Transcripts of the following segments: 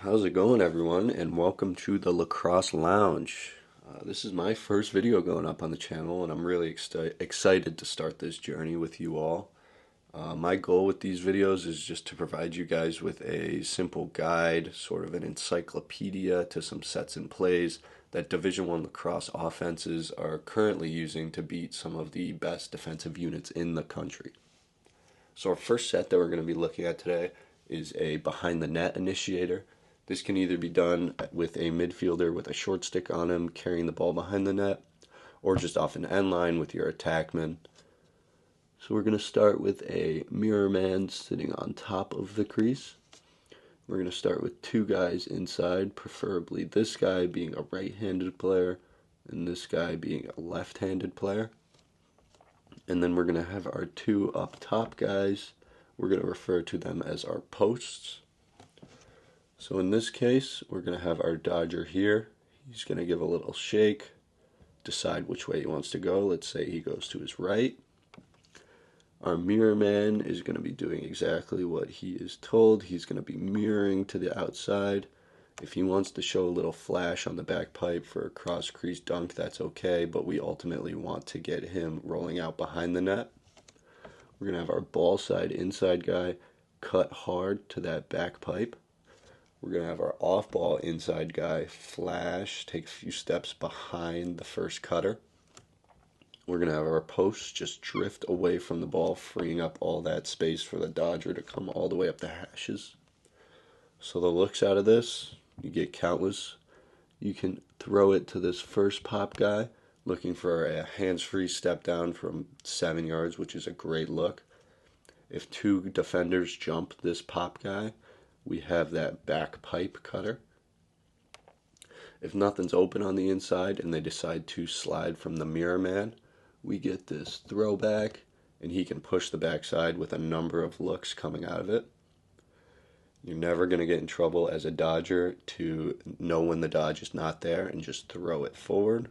How's it going, everyone, and welcome to the Lacrosse Lounge. This is my first video going up on the channel, and I'm really excited to start this journey with you all. My goal with these videos is just to provide you guys with a simple guide, sort of an encyclopedia to some sets and plays that Division I lacrosse offenses are currently using to beat some of the best defensive units in the country. So our first set that we're going to be looking at today is a behind the net initiator. This can either be done with a midfielder with a short stick on him carrying the ball behind the net, or just off an end line with your attackman. So we're going to start with a mirror man sitting on top of the crease. We're going to start with two guys inside, preferably this guy being a right-handed player and this guy being a left-handed player. And then we're going to have our two up top guys. We're going to refer to them as our posts. So in this case, we're going to have our dodger here. He's going to give a little shake, decide which way he wants to go. Let's say he goes to his right. Our mirror man is going to be doing exactly what he is told. He's going to be mirroring to the outside. If he wants to show a little flash on the back pipe for a cross crease dunk, that's okay, but we ultimately want to get him rolling out behind the net. We're going to have our ball side inside guy cut hard to that back pipe. We're going to have our off ball inside guy flash, take a few steps behind the first cutter. We're going to have our posts just drift away from the ball, freeing up all that space for the dodger to come all the way up the hashes. So the looks out of this, you get countless. You can throw it to this first pop guy, looking for a hands-free step down from 7 yards, which is a great look. If two defenders jump this pop guy, we have that back pipe cutter. If nothing's open on the inside and they decide to slide from the mirror man, we get this throwback, and he can push the backside with a number of looks coming out of it. You're never going to get in trouble as a dodger to know when the dodge is not there and just throw it forward.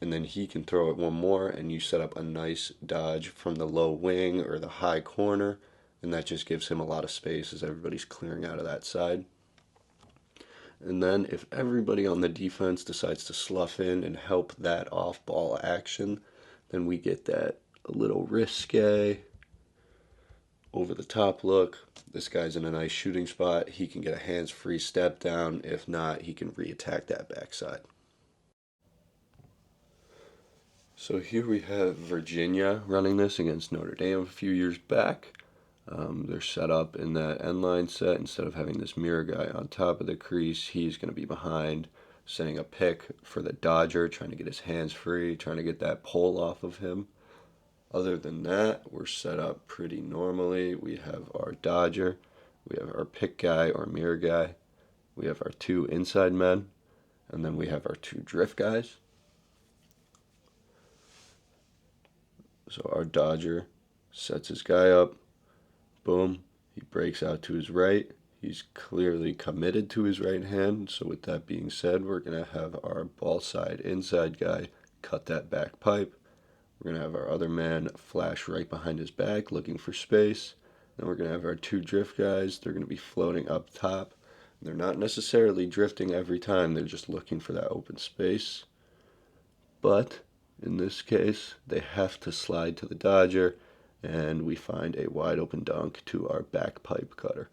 And then he can throw it one more, and you set up a nice dodge from the low wing or the high corner, and that just gives him a lot of space as everybody's clearing out of that side. And then if everybody on the defense decides to slough in and help that off-ball action, then we get that a little risque, over-the-top look. This guy's in a nice shooting spot. He can get a hands-free step down. If not, he can re-attack that backside. So here we have Virginia running this against Notre Dame a few years back. They're set up in that end line set. Instead of having this mirror guy on top of the crease, he's going to be behind, setting a pick for the dodger, trying to get his hands free, trying to get that pull off of him. Other than that, we're set up pretty normally. We have our dodger, we have our pick guy or mirror guy, we have our two inside men, and then we have our two drift guys. So our dodger sets his guy up. Boom, he breaks out to his right. He's clearly committed to his right hand. So with that being said, we're going to have our ball side inside guy cut that back pipe. We're going to have our other man flash right behind his back looking for space. Then we're going to have our two drift guys. They're going to be floating up top. They're not necessarily drifting every time. They're just looking for that open space. But in this case, they have to slide to the dodger, and we find a wide open dunk to our back pipe cutter.